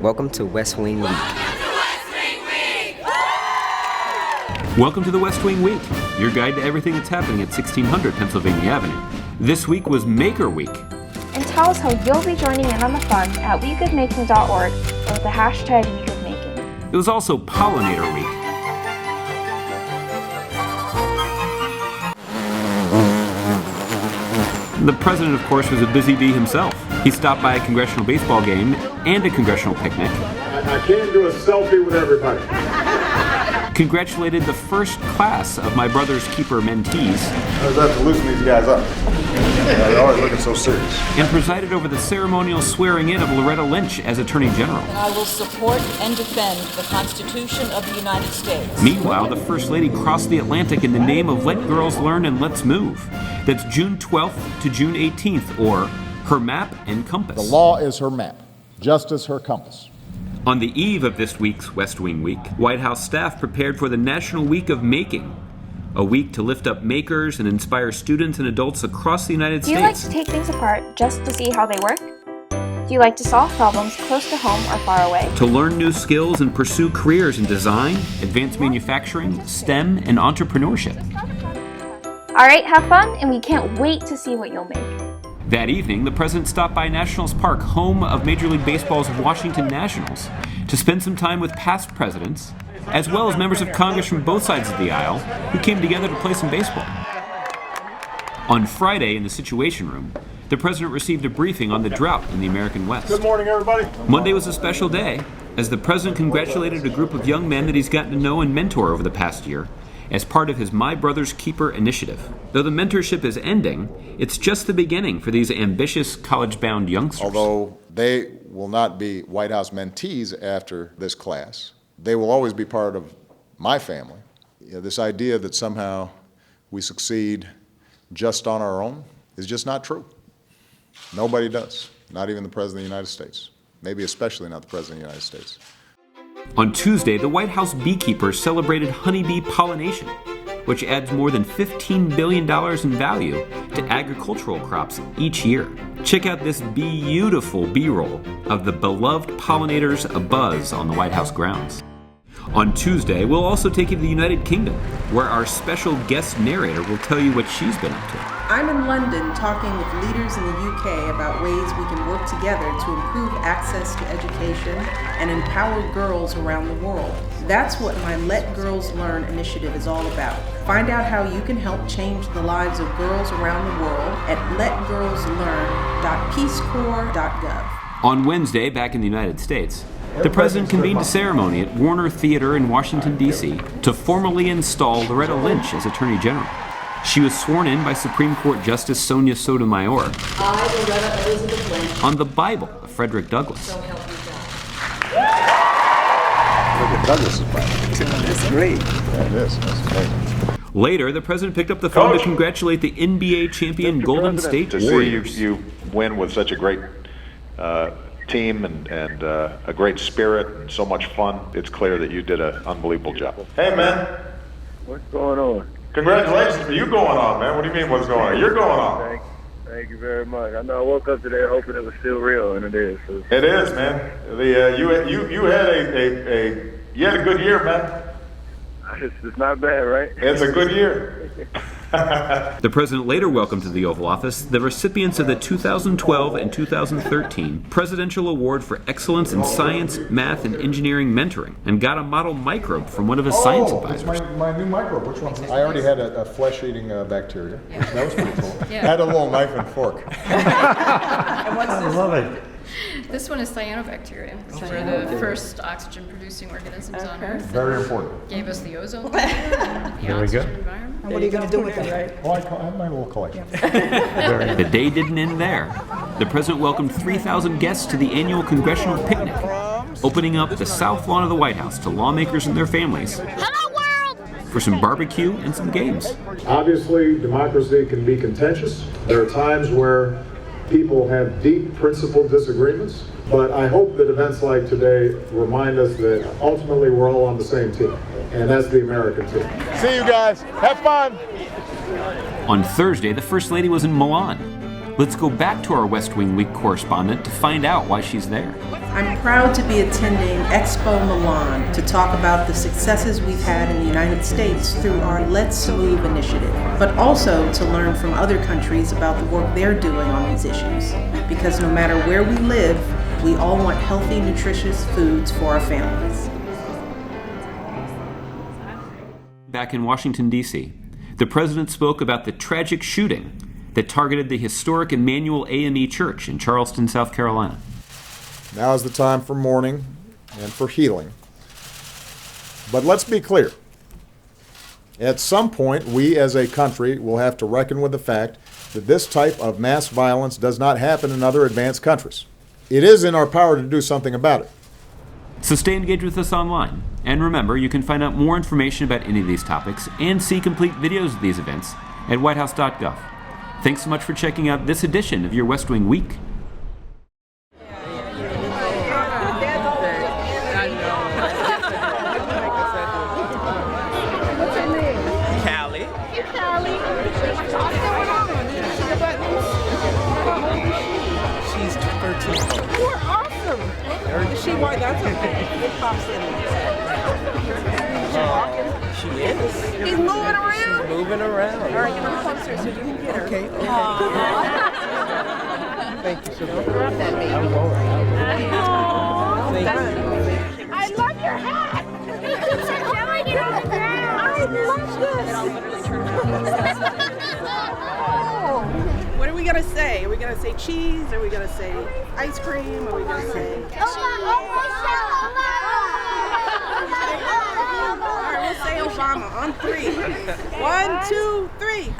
Welcome to West Wing Week. Welcome to the West Wing Week, your guide to everything that's happening at 1600 Pennsylvania Avenue. This week was Maker Week. And tell us how you'll be joining in on the fun at weekofmaking.org with the hashtag weekofmaking. It was also Pollinator Week. The president, of course, was a busy bee himself. He stopped by a congressional baseball game and a congressional picnic. I can't do a selfie with everybody. Congratulated the first class of my brother's keeper mentees. I was after loosen these guys up. They're always looking so serious. And presided over the ceremonial swearing in of Loretta Lynch as Attorney General. And I will support and defend the Constitution of the United States. Meanwhile, the First Lady crossed the Atlantic in the name of Let Girls Learn and Let's Move. That's June 12th to June 18th, or her map and compass. The law is her map, justice her compass. On the eve of this week's West Wing Week, White House staff prepared for the National Week of Making, a week to lift up makers and inspire students and adults across the United States. Do you like to take things apart just to see how they work? Do you like to solve problems close to home or far away? To learn new skills and pursue careers in design, advanced manufacturing, STEM, and entrepreneurship. All right, have fun, and we can't wait to see what you'll make. That evening, the president stopped by Nationals Park, home of Major League Baseball's Washington Nationals, to spend some time with past presidents, as well as members of Congress from both sides of the aisle, who came together to play some baseball. On Friday, in the Situation Room, the president received a briefing on the drought in the American West. Good morning, everybody. Monday was a special day, as the president congratulated a group of young men that he's gotten to know and mentor over the past year, as part of his My Brother's Keeper initiative. Though the mentorship is ending, it's just the beginning for these ambitious college-bound youngsters. Although they will not be White House mentees after this class, they will always be part of my family. This idea that somehow we succeed just on our own is just not true. Nobody does, not even the President of the United States, maybe especially not the President of the United States. On Tuesday, the White House beekeepers celebrated honeybee pollination, which adds more than $15 billion in value to agricultural crops each year. Check out this beautiful B-roll of the beloved pollinators abuzz on the White House grounds. On Tuesday, we'll also take you to the United Kingdom, where our special guest narrator will tell you what she's been up to. I'm in London talking with leaders in the UK about ways we can work together to improve access to education and empower girls around the world. That's what my Let Girls Learn initiative is all about. Find out how you can help change the lives of girls around the world at letgirlslearn.peacecorps.gov. On Wednesday, back in the United States, the president convened a ceremony at Warner Theater in Washington, D.C. to formally install Loretta Lynch as Attorney General. She was sworn in by Supreme Court Justice Sonia Sotomayor I, Loretta Elizabeth Lynch, on the Bible of Frederick Douglass. so help me God. Douglas is Bible. That's great. Yeah, it is. That's amazing. Later, the president picked up the phone to congratulate the NBA champion Golden State to Warriors. see you win with such a great team and a great spirit and so much fun. It's clear that you did an unbelievable job. Hey, man. What's going on? Congratulations for you going on, man. What do you mean what's going on? You're going on. Thank you very much. I know I woke up today hoping it was still real, and it is. So. It is, man. You had a good year, man. It's not bad, right? It's a good year. The president later welcomed to the Oval Office the recipients of the 2012 and 2013 Presidential Award for Excellence in Science, Math, and Engineering Mentoring, and got a model microbe from one of his science advisors. It's my new microbe. Which one? I already had a flesh-eating bacteria. That was pretty cool. I had a little knife and fork. I love it. This one is cyanobacteria, which are the first oxygen-producing organisms on Earth. Very important. Gave us the ozone layer and the oxygen environment. And what are you going to do with it, right? Oh, I have my little collection. The day didn't end there. The president welcomed 3,000 guests to the annual Congressional picnic, opening up the south lawn of the White House to lawmakers and their families. Hello, world! For some barbecue and some games. Obviously, democracy can be contentious. There are times where people have deep principled disagreements, but I hope that events like today remind us that ultimately we're all on the same team, and that's the American team. See you guys. Have fun. On Thursday, the First Lady was in Milan. Let's go back to our West Wing Week correspondent to find out why she's there. I'm proud to be attending Expo Milan to talk about the successes we've had in the United States through our Let's Move initiative, but also to learn from other countries about the work they're doing on these issues. Because no matter where we live, we all want healthy, nutritious foods for our families. Back in Washington, D.C., the president spoke about the tragic shooting that targeted the historic Emmanuel AME Church in Charleston, South Carolina. Now is the time for mourning and for healing. But let's be clear. At some point, we as a country will have to reckon with the fact that this type of mass violence does not happen in other advanced countries. It is in our power to do something about it. So stay engaged with us online. And remember, you can find out more information about any of these topics and see complete videos of these events at whitehouse.gov. Thanks so much for checking out this edition of your West Wing Week. She why that's okay. It pops in. She is. He's moving around. She's moving around. All right, get her closer so you can get her. Okay. Thank you so much. Drop that baby. I love your hat. It's so shiny on the ground. I love this. What are we gonna say? Are we gonna say cheese? Are we gonna say ice cream? Are we gonna say? All right, we'll say Obama on 3. 1, 2, 3.